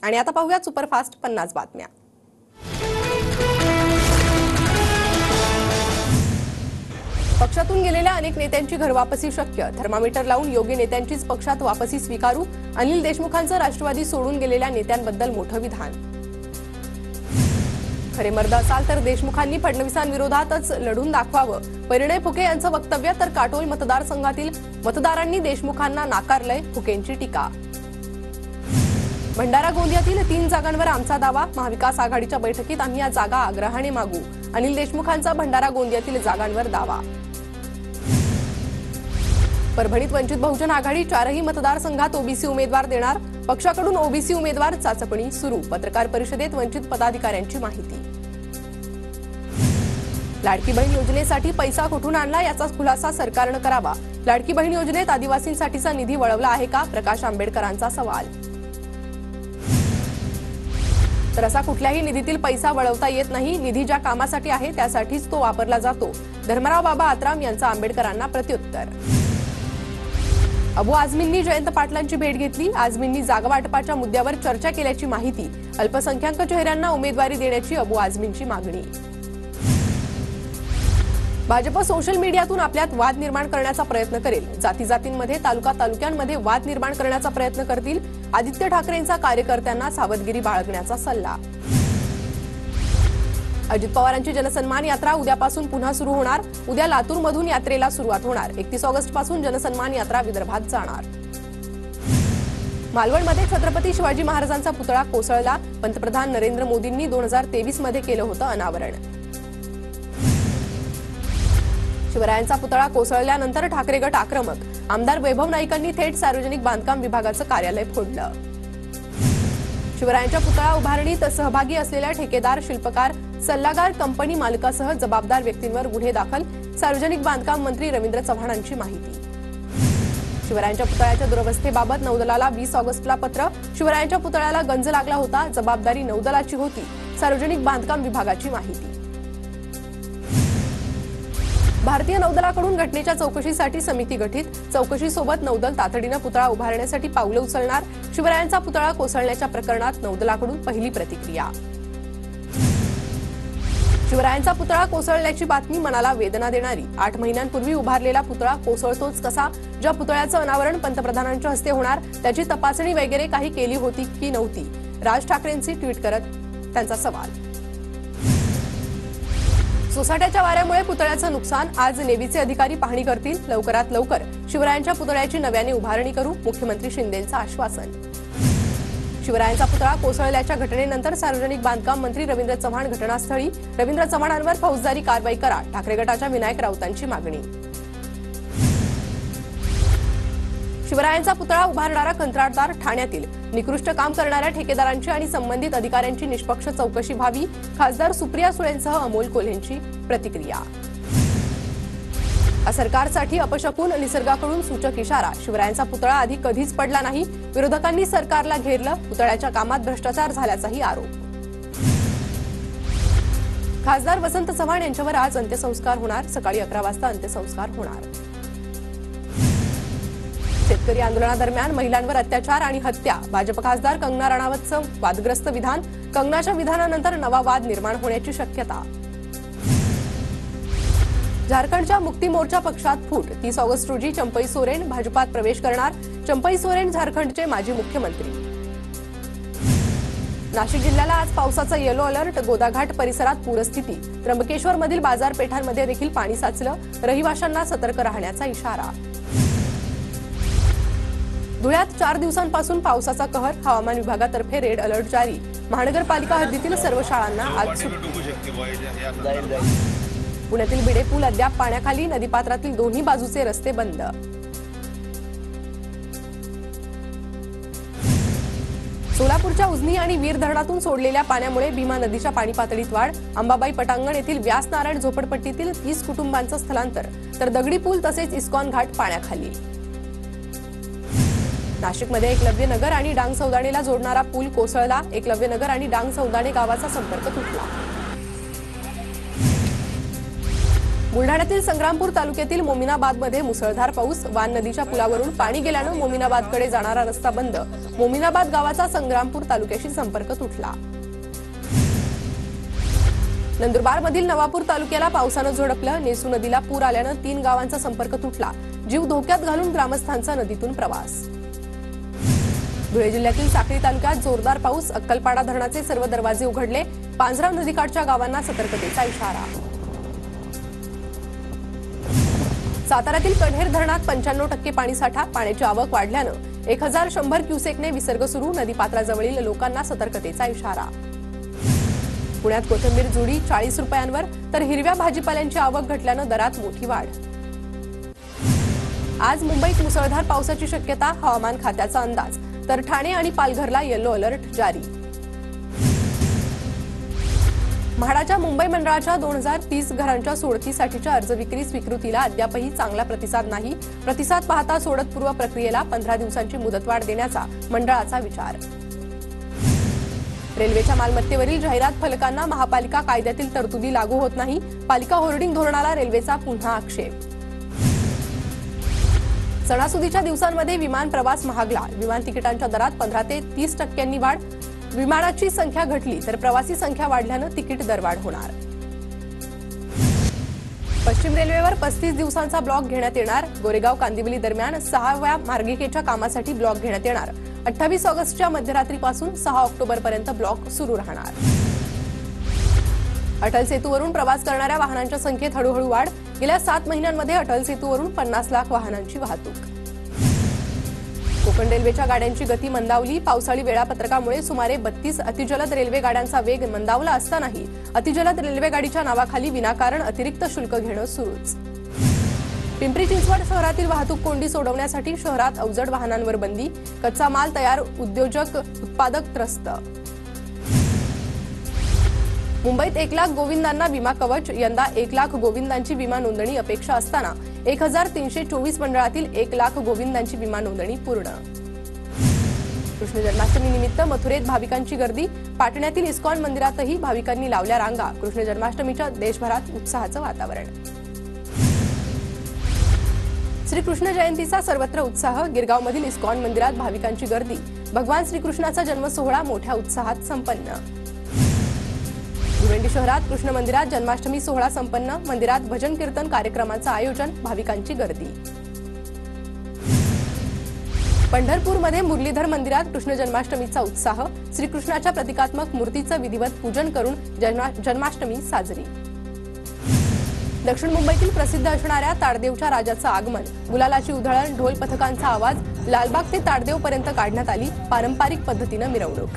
आणि आता पाहूया सुपरफास्ट 50 बातम्या। पक्षातून गेलेल्या अनेक नेत्यांची घरवापसी शक्य, थर्मामीटर लावून योग्य नेत्यांचीच पक्षात वापसी स्वीकारू, अनिल देशमुखांचं राष्ट्रवादी सोडून गेलेल्या नेत्यांबद्दल मोठं विधान। खरे मर्द असाल तर देशमुखांनी फडणवीसांविरोधातच लढून दाखवावं, परिणय फुके यांचं वक्तव्य। तर काटोल मतदारसंघातील मतदारांनी देशमुखांना नाकारलंय, फुकेंची टीका। भंडारा गोंदियातील 3 जागांवर आमचा दावा, महाविकास आघाडीच्या बैठकीत आम्ही या जागा आग्रहाने मागू, अनिल देशमुखांचा भंडारा गोंदियातील जागांवर दावा। परभणीत वंचित बहुजन आघाडी 4ही मतदारसंघात ओबीसी उमेदवार देणार, पक्षाकडून ओबीसी उमेदवार चाचपणी सुरू, पत्रकार परिषदेत वंचित पदाधिकाऱ्यांची माहिती। लाडकी बहीण योजनेसाठी पैसा कुठून आणला याचा खुलासा सरकारनं करावा, लाडकी बहीण योजनेत आदिवासींसाठीचा निधी वळवला आहे का, प्रकाश आंबेडकरांचा सवाल। तर असा कुठल्याही निधीतील पैसा वळवता येत नाही, निधी ज्या कामासाठी आहे त्यासाठीच तो वापरला जातो, धर्मराव बाबा आत्राम यांचा आंबेडकरांना प्रत्युत्तर। अबू आझमींनी जयंत पाटलांची भेट घेतली, आझमींनी जागा वाटपाच्या मुद्द्यावर चर्चा केल्याची माहिती, अल्पसंख्याक चेहऱ्यांना उमेदवारी देण्याची अबू आझमींची मागणी। भाजप सोशल मीडियातून आपल्यात वाद निर्माण करण्याचा प्रयत्न करेल, जाती-जातींमध्ये तालुक्यांमध्ये वाद निर्माण करण्याचा प्रयत्न करतील, आदित्य ठाकरेंचा कार्यकर्त्यांना सावधगिरी बाळगण्याचा सल्ला। अजित पवारांची जनसन्मान यात्रा उद्यापासून पुन्हा सुरू होणार, उद्या लातूरमधून यात्रेला सुरुवात होणार, 31 ऑगस्टपासून जनसन्मान यात्रा विदर्भात जाणार। मालवणमध्ये छत्रपती शिवाजी महाराजांचा पुतळा कोसळला, पंतप्रधान नरेंद्र मोदींनी 2023 मध्ये केलं होतं अनावरण। शिवरायांचा पुतळा कोसळल्यानंतर ठाकरे गट आक्रमक, आमदार वैभव नाईकांनी थेट सार्वजनिक बांधकाम विभागाचं कार्यालय फोडलं। शिवरायांच्या पुतळा उभारणीत सहभागी असलेल्या ठेकेदार, शिल्पकार, सल्लागार, कंपनी मालकासह जबाबदार व्यक्तींवर गुन्हे दाखल, सार्वजनिक बांधकाम मंत्री रवींद्र चव्हाणांची माहिती। शिवरायांच्या पुतळ्याच्या दुरवस्थेबाबत नौदलाला 20 ऑगस्टला पत्र, शिवरायांच्या पुतळ्याला गंज लागला होता, जबाबदारी नौदलाची होती, सार्वजनिक बांधकाम विभागाची माहिती। भारतीय नौदलाकडून घटनेच्या चौकशीसाठी समिती गठीत, चौकशीसोबत नौदल तातडीनं पुतळा उभारण्यासाठी पावलं उचलणार, शिवरायांचा पुतळा कोसळण्याच्या प्रकरणात नौदलाकडून पहिली प्रतिक्रिया। शिवरायांचा पुतळा कोसळल्याची बातमी मनाला वेदना देणारी, 8 महिन्यांपूर्वी उभारलेला पुतळा कोसळतोच कसा, ज्या पुतळ्याचं अनावरण पंतप्रधानांच्या हस्ते होणार त्याची तपासणी वगैरे काही केली होती की नव्हती, राज ठाकरेंची ट्विट करत त्यांचा सवाल। सोसाट्याच्या वाऱ्यामुळे पुतळ्याचं नुकसान, आज नेव्हीचे अधिकारी पाहणी करतील, लवकरात लवकर शिवरायांच्या पुतळ्याची नव्याने उभारणी करू, मुख्यमंत्री शिंदेंचं आश्वासन। शिवरायांचा पुतळा कोसळल्याच्या घटनेनंतर सार्वजनिक बांधकाम मंत्री रवींद्र चव्हाण घटनास्थळी, रवींद्र चव्हाणांवर फौजदारी कारवाई करा, ठाकरे गटाच्या विनायक राऊतांची मागणी। शिवरायांचा पुतळा उभारणारा कंत्राटदार ठाण्यातील, निकृष्ट काम करणाऱ्या ठेकेदारांची आणि संबंधित अधिकाऱ्यांची निष्पक्ष चौकशी व्हावी, खासदार सुप्रिया सुळेंसह अमोल कोल्हेंची प्रतिक्रिया। सरकारसाठी अपशकुन, निसर्गाकडून सूचक इशारा, शिवरायांचा पुतळा आधी कधीच पडला नाही, विरोधकांनी सरकारला घेरलं, पुतळ्याच्या कामात भ्रष्टाचार झाल्याचाही आरोप। खासदार वसंत चव्हाण यांच्यावर आज अंत्यसंस्कार होणार, सकाळी 11 वाजता अंत्यसंस्कार होणार। शेतकरी आंदोलनादरम्यान महिलांवर अत्याचार आणि हत्या, भाजप खासदार कंगना राणावतचं वादग्रस्त विधान, कंगनाच्या विधानानंतर नवा वाद निर्माण होण्याची शक्यता। झारखंडच्या मुक्ती मोर्चा पक्षात फूट, 30 ऑगस्ट रोजी चंपई सोरेन भाजपात प्रवेश करणार, चंपई सोरेन झारखंडचे माजी मुख्यमंत्री। नाशिक जिल्ह्याला आज पावसाचा येलो अलर्ट, गोदाघाट परिसरात पूरस्थिती, त्र्यंबकेश्वरमधील बाजारपेठांमध्ये देखील पाणी साचलं, रहिवाशांना सतर्क राहण्याचा इशारा। धुळ्यात 4 दिवसांपासून पावसाचा कहर, हवामान विभागातर्फे रेड अलर्ट जारी, महानगरपालिका हद्दीतील सर्व शाळांना आज सुट्टी। पुण्यातील भिडे पूल अद्याप पाण्याखाली, नदीपात्रातील दोन्ही बाजूचे रस्ते बंद। सोलापूरच्या उजनी आणि वीर धरणातून सोडलेल्या पाण्यामुळे भीमा नदीच्या पाणी पातळीत वाढ, अंबाबाई पटांगण येथील व्यासनारायण झोपडपट्टीतील 30 कुटुंबांचं स्थलांतर, तर दगडी पूल तसेच इस्कॉन घाट पाण्याखाली। नाशिकमध्ये एकलव्य नगर आणि डांग सौदाणेला जोडणारा पूल कोसळला, एकलव्य नगर आणि डांग सौदाणे गावाचा संपर्क तुटला। बुलढाण्यातील संग्रामपूर तालुक्यातील मोमिनाबादमध्ये मुसळधार पाऊस, वान नदीच्या पुलावरून पाणी गेल्यानं मोमिनाबादकडे जाणारा रस्ता बंद, मोमिनाबाद गावाचा संग्रामपूर तालुक्याशी संपर्क तुटला. नंदुरबारमधील नवापूर तालुक्याला पावसानं झोडपलं. नेसू नदीला पूर आल्यानं 3 गावांचा संपर्क तुटला. जीव धोक्यात घालून ग्रामस्थांचा नदीतून प्रवास. धुळे जिल्ह्यातील साक्री तालुक्यात जोरदार पाऊस. अक्कलपाडा धरणाचे सर्व दरवाजे उघडले. पांझरा नदीकाठच्या गावांना सतर्कतेचा इशारा. साताऱ्यातील कढेर धरणात 95% पाणीसाठा. पाण्याची आवक वाढल्यानं 1100 क्युसेकने विसर्ग सुरू. नदीपात्राजवळील लोकांना सतर्कतेचा इशारा. पुण्यात कोथिंबीर जुडी 40 रुपयांवर, तर हिरव्या भाजीपाल्यांची आवक घटल्यानं दरात मोठी वाढ. आज मुंबईत मुसळधार पावसाची शक्यता. हवामान खात्याचा अंदाज. तर ठाणे आणि पालघरला येलो अलर्ट जारी. म्हाडाच्या मुंबई मंडळाच्या 2030 घरांच्या सोडतीसाठीच्या अर्ज विक्री स्वीकृतीला अद्यापही चांगला प्रतिसाद नाही. प्रतिसाद पाहता सोडतपूर्व प्रक्रियेला 15 दिवसांची मुदतवाढ देण्याचा मंडळाचा विचार. रेल्वेच्या मालमत्तेवरील जाहिरात फलकांना महापालिका कायद्यातील तरतुदी लागू होत नाही. पालिका होर्डिंग धोरणाला रेल्वेचा पुन्हा आक्षेप. सणासुदीच्या दिवसांमध्ये विमान प्रवास महागला. विमान तिकिटांच्या दरात 15 ते 30% वाढ. विमानाची संख्या घटली तर प्रवासी संख्या वाढल्यानं तिकीट दरवाढ होणार. पश्चिम रेल्वेवर 35 दिवसांचा ब्लॉक घेण्यात येणार. गोरेगाव कांदिवली दरम्यान 6व्या मार्गिकेच्या कामासाठी ब्लॉक घेण्यात येणार. 28 ऑगस्टच्या मध्यरात्रीपासून 6 ऑक्टोबरपर्यंत ब्लॉक सुरू राहणार. अटल सेतूवरून प्रवास करणाऱ्या वाहनांच्या संख्येत हळूहळू वाढ. गेल्या 7 महिन्यांमध्ये अटल सेतूवरून 50 लाख वाहनांची वाहतूक. कोकण रेल्वेच्या गाड्यांची गती मंदावली. पावसाळी वेळापत्रकामुळे सुमारे 32 अतिजलद रेल्वे गाड्यांचा वेग मंदावला असतानाही अतिजलद रेल्वे गाडीच्या नावाखाली विनाकारण अतिरिक्त शुल्क घेणं सुरूच. पिंपरी चिंचवड शहरातील वाहतूक कोंडी सोडवण्यासाठी शहरात अवजड वाहनांवर बंदी. कच्चा माल तयार उद्योजक उत्पादक त्रस्त. मुंबईत 1 लाख गोविंदांना विमा कवच. यंदा 1 लाख गोविंदांची विमा नोंदणी अपेक्षा असताना 1324 मंडळातील 1 लाख गोविंदांची विमा नोंदणी पूर्ण. कृष्ण जन्माष्टमी निमित्त मथुरेत भाविकांची गर्दी. पाटण्यातील इस्कॉन मंदिरातही भाविकांनी लावल्या रांगा. कृष्ण जन्माष्टमीच्या देशभरात उत्साहाचं वातावरण. श्रीकृष्ण जयंतीचा सर्वत्र उत्साह. गिरगावमधील इस्कॉन मंदिरात भाविकांची गर्दी. भगवान श्रीकृष्णाचा जन्म सोहळा मोठ्या उत्साहात संपन्न. भिवंडी शहरात कृष्ण मंदिरात जन्माष्टमी सोहळा संपन्न. मंदिरात भजन कीर्तन कार्यक्रमाचं आयोजन. भाविकांची गर्दी. पंढरपूरमध्ये मुरलीधर मंदिरात कृष्ण जन्माष्टमीचा उत्साह. श्रीकृष्णाच्या प्रतिकात्मक मूर्तीचं विधिवत पूजन करून जन्माष्टमी साजरी. दक्षिण मुंबईतील प्रसिद्ध असणाऱ्या ताडदेवच्या राजाचं आगमन. गुलालाची उधळण. ढोल पथकांचा आवाज. लालबाग ते ताडदेवपर्यंत काढण्यात आली पारंपरिक पद्धतीनं मिरवणूक.